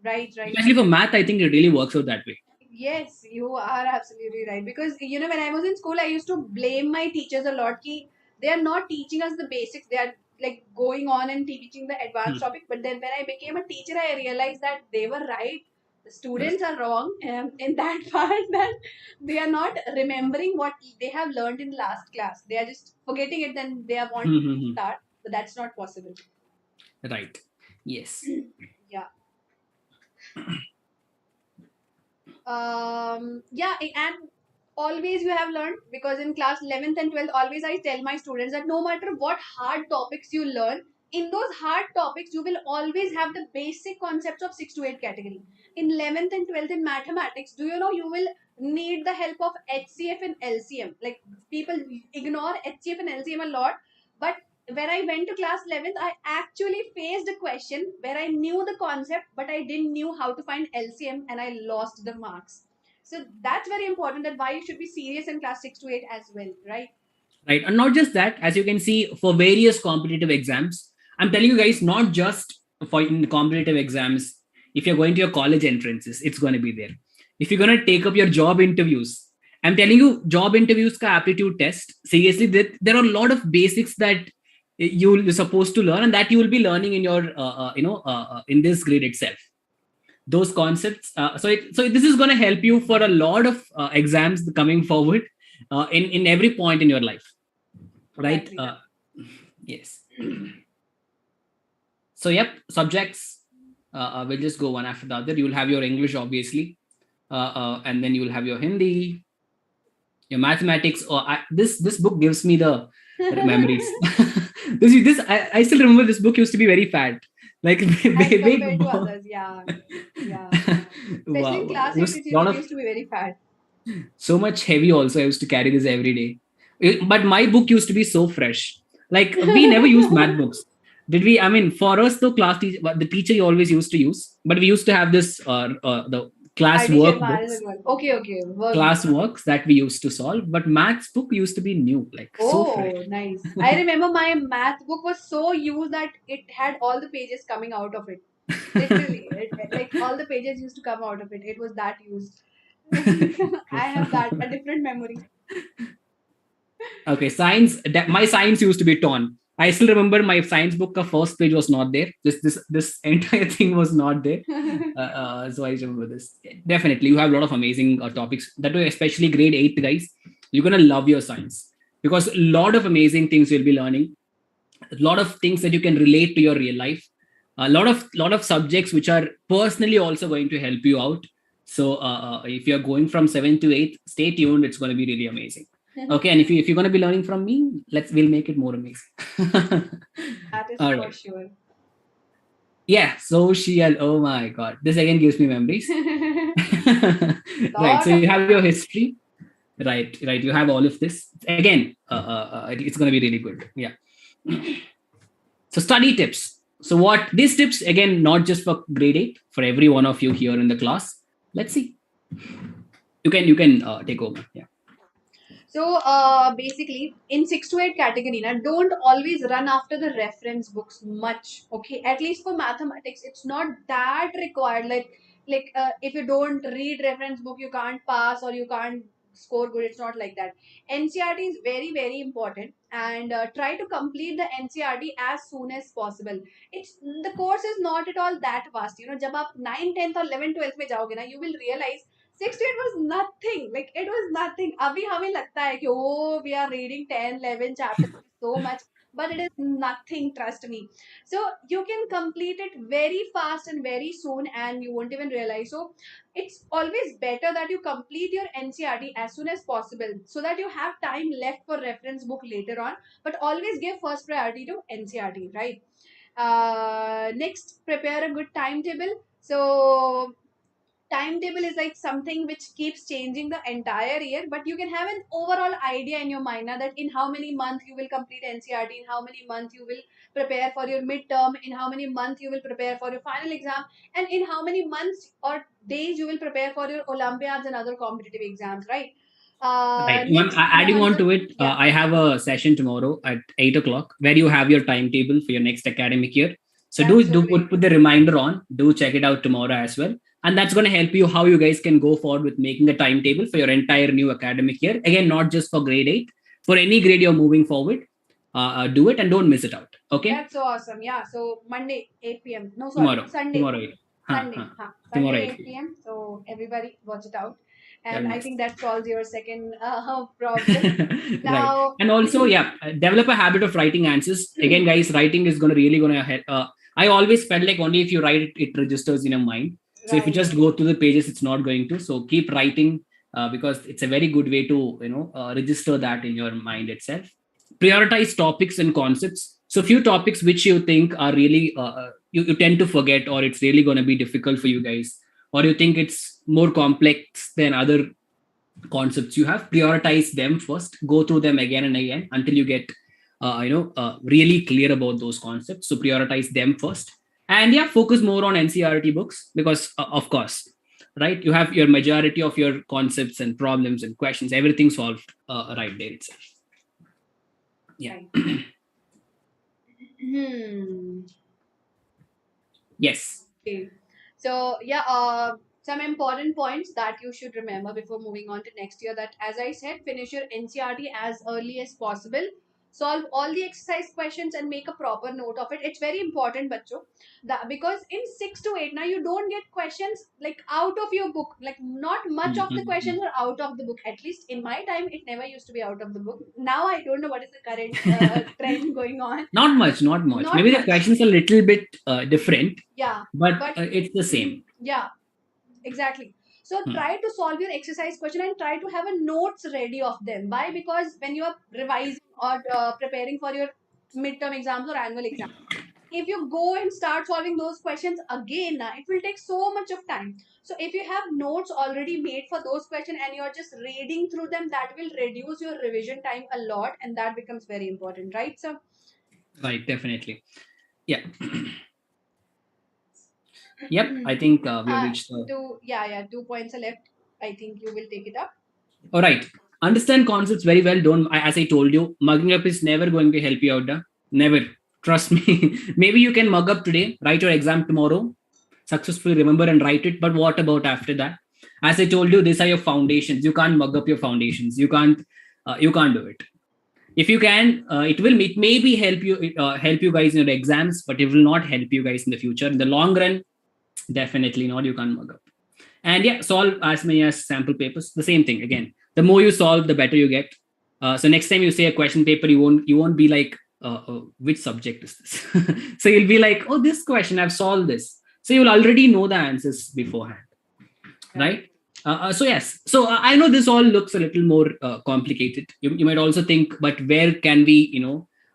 Right, right. Especially for math, I think it really works out that way. Yes, you are absolutely right. Because when I was in school, I used to blame my teachers a lot. Ki they are not teaching us the basics. They are like going on and teaching the advanced Hmm. topic. But then when I became a teacher, I realized that they were right. The students are wrong in that part, that they are not remembering what they have learned in last class. They are just forgetting it. Then they are want to start, but that's not possible. Right. Yes. Yeah. Yeah, and always you have learned, because in class 11th and 12th, always I tell my students that no matter what hard topics you learn, in those hard topics you will always have the basic concepts of 6 to 8 category. In 11th and 12th in mathematics, do you know you will need the help of HCF and LCM? Like, people ignore HCF and LCM a lot, but when I went to class 11th, I actually faced a question where I knew the concept, but I didn't knew how to find LCM, and I lost the marks. So that's very important, that why you should be serious in class 6 to 8 as well, right? Right. And not just that, as you can see, for various competitive exams, I'm telling you guys, not just for in competitive exams, if you're going to your college entrances, it's going to be there. If you're going to take up your job interviews, I'm telling you, job interviews ka aptitude test, seriously, there are a lot of basics that you're supposed to learn, and that you will be learning in your, in this grade itself. Those concepts. So this is going to help you for a lot of exams coming forward, in every point in your life, right? Exactly. Yes. So yep, subjects. We'll just go one after the other. You will have your English, obviously, and then you will have your Hindi, your mathematics. This book gives me the memories. I still remember this book used to be very fat, like As big. compared to others, yeah. Yeah. Especially Wow, in wow. class It 8, was a lot it of used to be very fat. so much heavy also. I used to carry this every day. But my book used to be so fresh. Like, we never used math books. Did we? I mean, for us, the class teacher, the teacher you always used to use, but we used to have this, the class IT workbooks, Sharma one. Okay, okay. class Workbook. works that we used to solve. But maths book used to be new, like so fresh. Oh, nice. I remember my math book was so used that it had all the pages coming out of it. Literally, like all the pages used to come out of it. It was that used. I have that a different memory. Okay, science. My science used to be torn. I still remember my science book. The first page was not there. This entire thing was not there. So I remember this. Definitely, you have a lot of amazing topics. That way, especially grade 8 guys, you're gonna love your science because a lot of amazing things you'll be learning. A lot of things that you can relate to your real life. A lot of subjects which are personally also going to help you out. So if you're going from 7th to 8th, stay tuned. It's going to be really amazing. Okay, and if you're going to be learning from me, we'll make it more amazing. That is All for right. sure. Yeah, social. Oh my god, this again gives me memories. Right, Lot so of you have your history. Right, you have all of this again. It's going to be really good. Yeah. So study tips. So what these tips again, not just for grade 8, for every one of you here in the class. Let's see. You can take over. Yeah. So basically, in 6 to 8 category, now don't always run after the reference books much. Okay, at least for mathematics, it's not that required. Like if you don't read reference book, you can't pass or you can't score good. It's not like that. NCRT is very important, and try to complete the NCRT as soon as possible. It's the course is not at all that vast. You know, जब आप 9, 10th or 11, 12th में जाओगे ना, you will realize 6 to 8 was nothing. Like it was nothing. अभी हमें लगता है कि oh we are reading 10, 11 chapters so much, but it is nothing. Trust me. So you can complete it very fast and very soon, and you won't even realize. So it's always better that you complete your NCRT as soon as possible, so that you have time left for reference book later on. But always give first priority to NCRT, right? Next, prepare a good timetable. So timetable is like something which keeps changing the entire year, but you can have an overall idea in your mind now, that in how many months you will complete NCRT, in how many months you will prepare for your midterm, in how many months you will prepare for your final exam, and in how many months or days you will prepare for your Olympiads and other competitive exams, right? Right. Next, Adding Mohan on sir. to it, Yeah, I have a session tomorrow at 8 o'clock where you have your timetable for your next academic year. So do that's so do great. put the reminder on. Do check it out tomorrow as well, and that's going to help you how you guys can go forward with making a timetable for your entire new academic year. Again, not just for grade 8, for any grade you're moving forward. Do it and don't miss it out. Okay. That's so awesome. Yeah. So Monday, 8 p.m. No, sorry, Tomorrow. Sunday. Tomorrow 8. Sunday. Huh. Tomorrow Sunday, 8 8 p.m. p.m. So everybody watch it out. Very And I nice. think that solves your second problem. Right. Now, And also, yeah, develop a habit of writing answers. Again, guys, writing is gonna help. I always felt like only if you write it, it registers in your mind. So if you right. just go through the pages, it's not going to. So keep writing because it's a very good way to register that in your mind itself. Prioritize topics and concepts. So few topics which you think are really you tend to forget, or it's really going to be difficult for you guys, or you think it's more complex than other concepts you have, prioritize them first, go through them again and again until you get really clear about those concepts. So prioritize them first, and yeah, focus more on NCRT books because of course, right, you have your majority of your concepts and problems and questions, everything solved right there itself. Yeah. Right. Hmm. Yes. Okay. So yeah, some important points that you should remember before moving on to next year. That, as I said, finish your NCRT as early as possible. Solve all the exercise questions and make a proper note of it. It's very important, bacho. That because in 6 to 8 now you don't get questions like out of your book. Like not much of the questions are out of the book. At least in my time, it never used to be out of the book. Now I don't know what is the current trend going on. Not much. Not Maybe the much. questions are a little bit different, Yeah, but but it's the same. yeah, exactly. So Hmm. try to solve your exercise question and try to have a notes ready of them. Why? Because when you are revising or preparing for your midterm exams or annual exams, if you go and start solving those questions again, it will take so much of time. So if you have notes already made for those questions and you're just reading through them, that will reduce your revision time a lot, and that becomes very important, right? So Right, definitely. Yeah. Yep, I think we have uh, reached the. yeah, 2 points are left. I think you will take it up. All right. Understand concepts very well. Don't, as I told you, mugging up is never going to help you out. Never. Trust me. Maybe you can mug up today, write your exam tomorrow, successfully remember and write it. But what about after that? As I told you, these are your foundations. You can't mug up your foundations. You can't do it. If you can, it maybe help you guys in your exams, but it will not help you guys in the future. In the long run, definitely not. You can't mug up. And yeah, solve as many as sample papers. The same thing again. The more you solve, the better you get. So next time you say a question paper, you won't be like, which subject is this? So you'll be like, oh, this question I've solved this. So you'll already know the answers beforehand, right? So yes, so I know this all looks a little more complicated. You might also think, but where can we,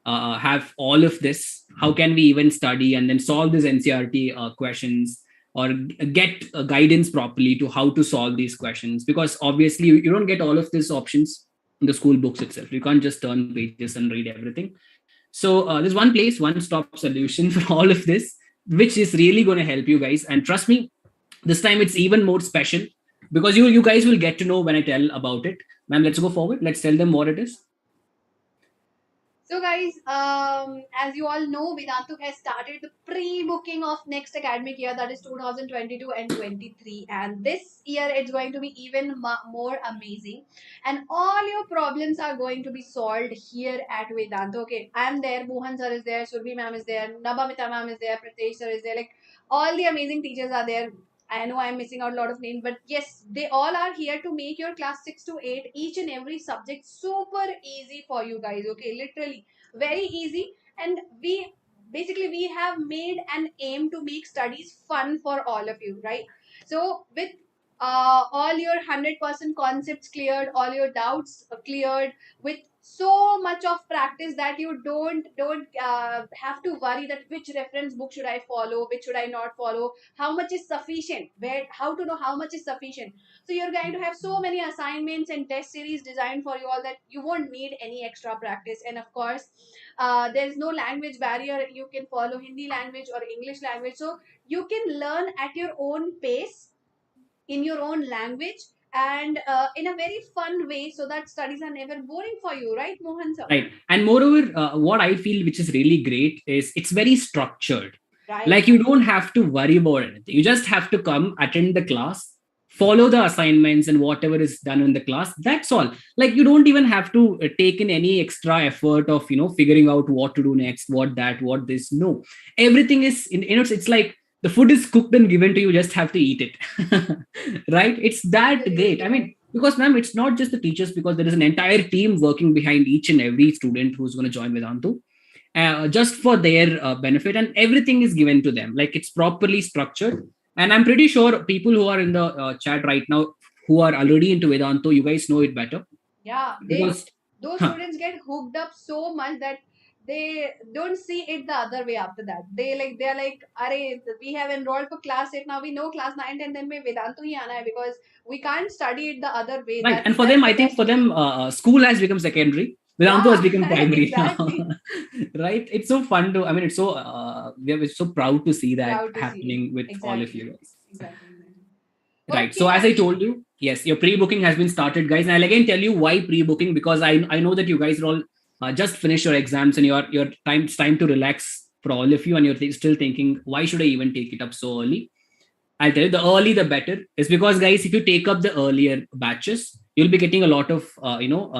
have all of this? How can we even study and then solve these NCRT questions, or get guidance properly to how to solve these questions? Because obviously you don't get all of these options in the school books itself. You can't just turn pages and read everything. So there's one place, one stop solution for all of this, which is really going to help you guys. And trust me, this time it's even more special because you guys will get to know when I tell about it. Ma'am, let's go forward. Let's tell them what it is. So, guys, as you all know, Vedantu has started the pre-booking of next academic year, that is 2022 and 23. And this year, it's going to be even more amazing. And all your problems are going to be solved here at Vedantu. Okay, I am there. Mohan sir is there. Surbi ma'am is there. Nabamita ma'am is there. Pratesh sir is there. Like all the amazing teachers are there. I know I'm missing out a lot of names, but yes, they all are here to make your class 6 to 8 each and every subject super easy for you guys. Okay, literally very easy. And we have made an aim to make studies fun for all of you, right? So with all your 100% concepts cleared, all your doubts cleared, with so much of practice that you don't have to worry that which reference book should I follow, which should I not follow, how much is sufficient, where how to know how much is sufficient. So you're going to have so many assignments and test series designed for you all that you won't need any extra practice. And of course, there's no language barrier. You can follow Hindi language or English language, so you can learn at your own pace in your own language, and in a very fun way, so that studies are never boring for you, right, Mohan sir? Right. And moreover, what I feel which is really great is it's very structured. Right. Like you don't have to worry about anything. You just have to come, attend the class, follow the assignments and whatever is done in the class. That's all. Like you don't even have to take in any extra effort of figuring out what to do next, what this. No, everything is it's like the food is cooked and given to you. Just have to eat it. Right? It's that great. I mean, because ma'am, it's not just the teachers, because there is an entire team working behind each and every student who's going to join Vedantu, just for their benefit, and everything is given to them. Like it's properly structured. And I'm pretty sure people who are in the chat right now, who are already into Vedantu, you guys know it better. Yeah, Because those huh, students get hooked up so much that they don't see it the other way after that. They're like, Are we have enrolled for class 8 now. We know class 9 and then में Vedantu ही आना है because we can't study it the other way. right, and for That's them, the I think best for way. them, school has become secondary. Vedantu has Yeah, become primary now. exactly. Right? It's so fun to. I mean, it's so we're so proud to see that Proud to see it. happening with all of Exactly. you guys. Exactly. Right. Okay, So as I guys. told you, yes, your pre-booking has been started, guys. And I'll again tell you why pre-booking, because I know that you guys are all just finished your exams and your time it's time to relax for all of you, and you're still thinking, why should I even take it up so early? I'll tell you, the early the better. Is because, guys, if you take up the earlier batches, you'll be getting a lot of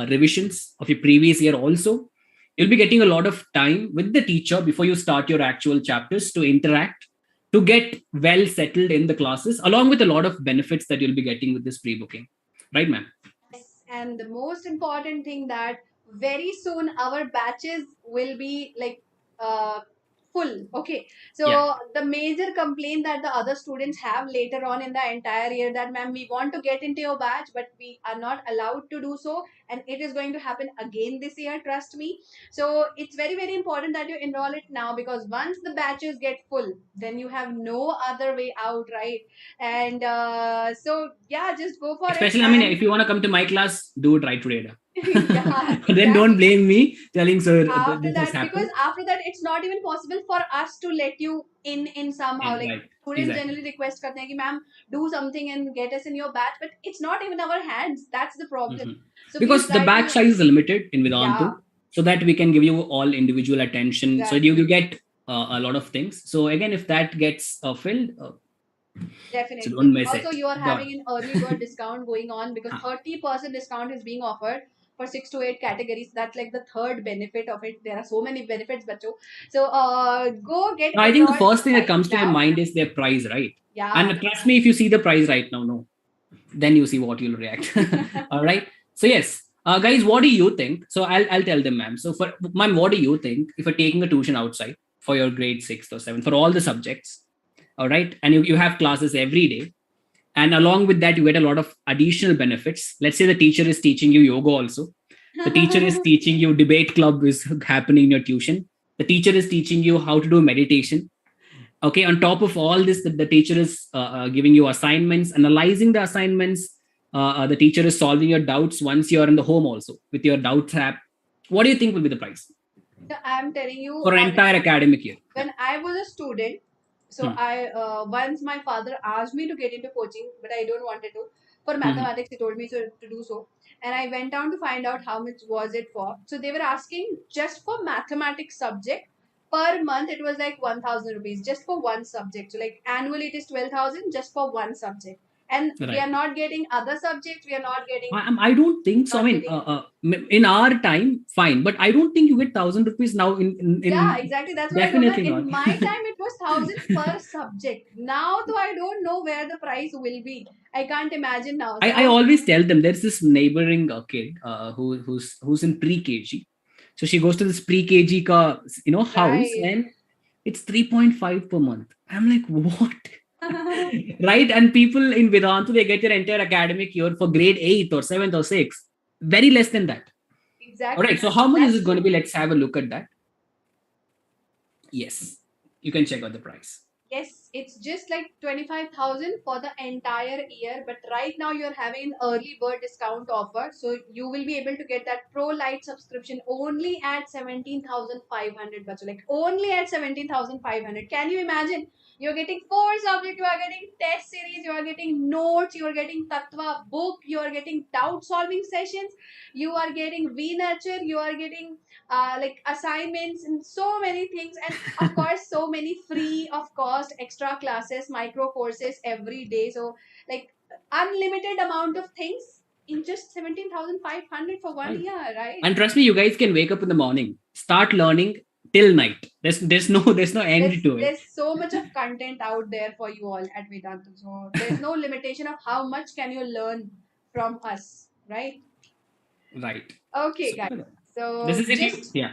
revisions of your previous year. Also, you'll be getting a lot of time with the teacher before you start your actual chapters to interact, to get well settled in the classes, along with a lot of benefits that you'll be getting with this pre-booking. Right, ma'am? Yes, and the most important thing that very soon our batches will be like uh, full. Okay, Yeah. so the major complaint that the other students have later on in the entire year, that ma'am, we want to get into your batch, but we are not allowed to do so, and it is going to happen again this year. Trust me. So it's very important that you enroll it now, because once the batches get full, then you have no other way out, right? And so yeah, just go for it. Especially, I mean, And if you want to come to my class, do it right today. Yeah, Then don't exactly. blame me telling sir After this has that, because happened. after that it's not even possible for us to let you in somehow. Like Right, students exactly. generally request karte hain ki ma'am do something and get us in your batch, but it's not even our hands. That's the problem. Mhm. So please Because the try batch to. size is limited in Yeah, Vedantu, so that we can give you all individual attention. So you exactly. get a lot of things. So again, if that gets filled, so Definitely. don't miss Also, it. you are Done. having an early bird discount going on because Huh. 30% discount is being offered for 6 to 8 categories. That's like the third benefit of it. There are so many benefits, bacho. So go get Now, I think the enrolled first thing that right comes to your now. mind is their price, right? Yeah. And trust me, if you see the price right now, no, then you see what you'll react. All right. So yes, guys, what do you think? So I'll tell them, ma'am. So for ma'am, what do you think if you're taking a tuition outside for your grade 6th or 7th for all the subjects? All right, and you have classes every day, and along with that, you get a lot of additional benefits. Let's say the teacher is teaching you yoga also. The teacher is teaching you debate club is happening in your tuition. The teacher is teaching you how to do meditation. Okay, on top of all this, the teacher is giving you assignments, analyzing the assignments. The teacher is solving your doubts once you're in the home also with your doubts app. What do you think will be the price So I'm telling you for an entire honestly, academic year? Yeah. when I was a student, so Hmm. I once my father asked me to get into coaching, but I don't wanted to. For Hmm. mathematics, he told me to do so, and I went down to find out how much was it for. So they were asking just for mathematics subject per month. It was like 1,000 rupees just for one subject. So like annually it is 12,000 just for one subject, and we are Right. not getting other subjects. We are not getting I don't think so. I not mean, getting in our time, fine, but I don't think you get 1,000 rupees now. Yeah, In exactly. That's what I told her. definitely not. In my time, it was 1,000 per subject. Now, though, I don't know where the price will be. I can't imagine now. I So, always tell them there's this neighboring kid who's in pre KG, so she goes to this pre KG ka house right. and it's 3.5 per month. I'm like, what? Right? And people in Vedantu, they get their entire academic year for grade 8th or 7th or 6th, very less than that. All right. Exactly. So how much is That's it going to true. be? Let's have a look at that. Yes, you can check out the price. Yes, it's just like 25,000 for the entire year, but right now you're having an early bird discount offer, so you will be able to get that Pro Light subscription only at 17,500. But like only at 17,500. Can you imagine? You're getting four subjects, you are getting test series, you are getting notes, you are getting Tattva book, you are getting doubt solving sessions, you are getting V Nurture, you are getting like assignments and so many things, and of course so many free of cost extra classes, micro courses every day. So like unlimited amount of things in just 17,500 for one Right. year, right? And trust me, you guys can wake up in the morning, start learning till night. There's no there's end to it. there's so much of content out there for you all at Vedantu, so there's no limitation of how much can you learn from us, right? Right. Okay So guys, this so is it. Yeah.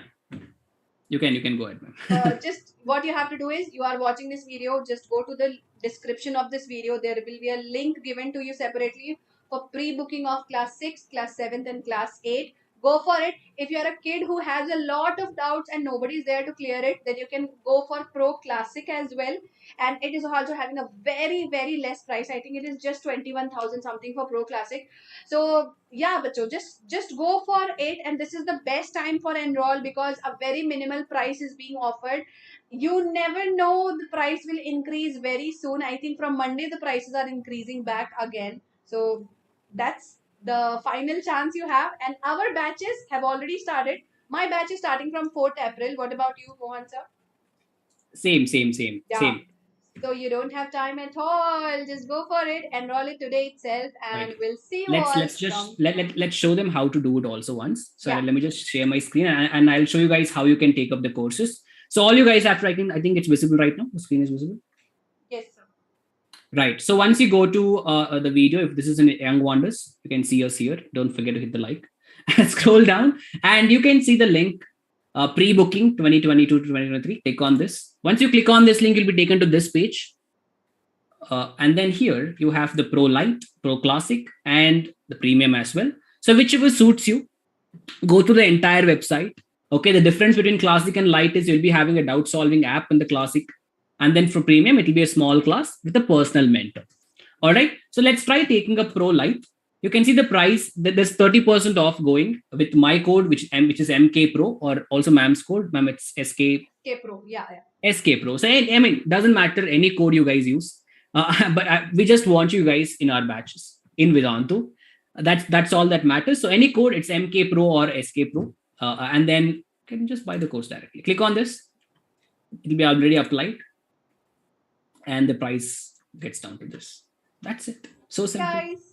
You can go ahead, ma'am. just what you have to do is you are watching this video, just go to the description of this video. There will be a link given to you separately for pre-booking of class 6, class 7th and class 8. Go for it. If you are a kid who has a lot of doubts and nobody is there to clear it, then you can go for pro classic as well, and it is also having a very very less price. I think it is just 21,000 something for pro classic. So yeah, bacho, just go for it, and this is the best time for enroll because a very minimal price is being offered. You never know, the price will increase very soon. I think from Monday the prices are increasing back again. So that's the final chance you have, and our batches have already started. My batch is starting from 4th April. What about you, Mohan sir? Yeah. Same. So you don't have time at all. Just go for it. Enroll it today itself, Right. and we'll see you Let's all let's just from. let's show them how to do it also once. So Yeah. let me just share my screen and I'll show you guys how you can take up the courses. So all you guys have to, I think it's visible right now. The screen is visible. Yes, sir. Right. So once you go to the video, if this is in Young Wonders, you can see us here. Don't forget to hit the like. Scroll down and you can see the link pre-booking 2022 to 2023. Click on this. Once you click on this link, you'll be taken to this page. And then here you have the Pro Lite, Pro Classic, and the Premium as well. So whichever suits you, go to the entire website. Okay, the difference between Classic and Lite is you'll be having a doubt solving app in the Classic, and then for Premium, it will be a small class with a personal mentor. All right, so let's try taking a Pro Lite. you can see the price that there's 30% off going with my code, which is MK Pro, or also ma'am's code. Ma'am, it's K Pro. Yeah, yeah. SK Pro. So I mean, doesn't matter any code you guys use, but we just want you guys in our batches in Vedantu. That's all that matters. So any code, it's MK Pro or SK Pro, and then you can just buy the course directly. Click on this; it'll be already applied, and the price gets down to this. That's it. So simple. Guys.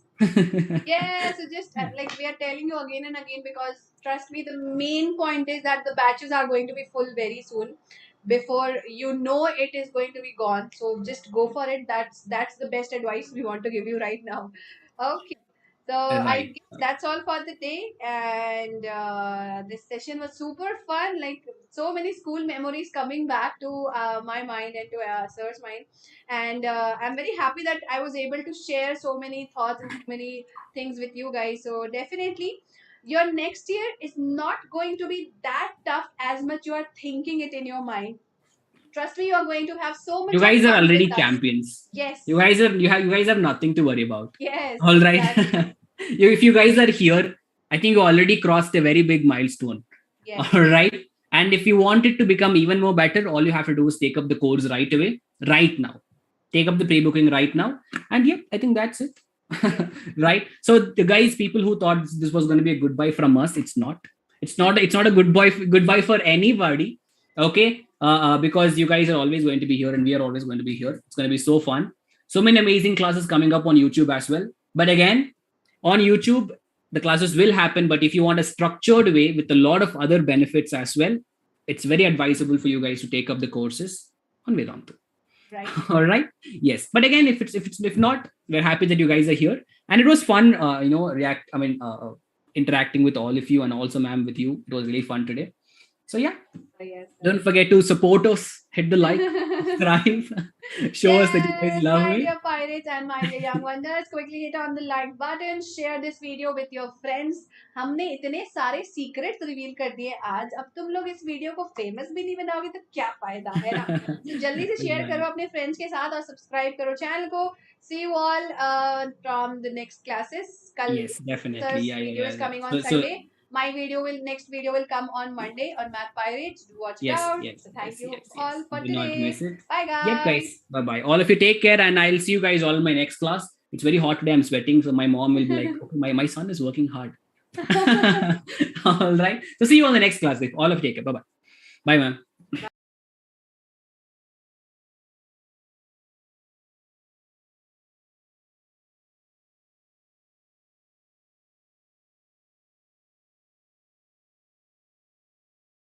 Yeah, so just like we are telling you again and again, because trust me, the main point is that the batches are going to be full very soon. Before you know it is going to be gone. So just go for it. That's the best advice we want to give you right now. Okay. So I Right. guess that's all for the day, and this session was super fun. Like so many school memories coming back to my mind and to sir's mind, and I'm very happy that I was able to share so many thoughts and so many things with you guys. So definitely, your next year is not going to be that tough as much you are thinking it in your mind. Trust me, you are going to have so You much of guys are fun already with us. champions. Yes, You guys have nothing to worry about. yes, All right. exactly. If you guys are here, I think you already crossed a very big milestone. Yes. All right. And if you want it to become even more better, all you have to do is take up the course right away, right now. Take up the pre-booking right now. And yep, I think that's it. Right. So the guys, people who thought this was going to be a goodbye from us, it's not. It's not a goodbye for anybody. Okay. Because you guys are always going to be here and we are always going to be here. It's going to be so fun. So many amazing classes coming up on YouTube as well. But again, on YouTube, the classes will happen. But if you want a structured way with a lot of other benefits as well, it's very advisable for you guys to take up the courses on Vedantu. Right. All right. Yes. But again, if not, we're happy that you guys are here. And it was fun, interacting with all of you, and also ma'am with you. It was really fun today. So yeah, Yes. don't forget to support us, hit the like, subscribe, show us that you guys Yes, love my me. dear pirates and my dear young wonders, quickly hit on the like button, share this video with your friends. हमने इतने सारे secrets reveal कर दिए आज. अब तुम लोग इस वीडियो को फेमस भी नहीं बनाओगे तो क्या फायदा है ना. तो जल्दी से शेयर करो Right. अपने फ्रेंड्स के साथ और सब्सक्राइब करो चैनल को. See you all from the next classes. कल Yes, definitely. sir's Yeah, yeah, video yeah, is yeah. coming on So Sunday. My next video will come on Monday on Math Pirates. Do watch it yes, out. yes, So yes, thank you yes, yes. all for Do not today. miss it. Bye Yep, guys. guys. Bye bye. All of you take care, and I'll see you guys all in my next class. It's very hot today. I'm sweating, so my mom will be like, okay, my son is working hard. All right. So see you on the next class. All of you take care. Bye bye. Bye, ma'am.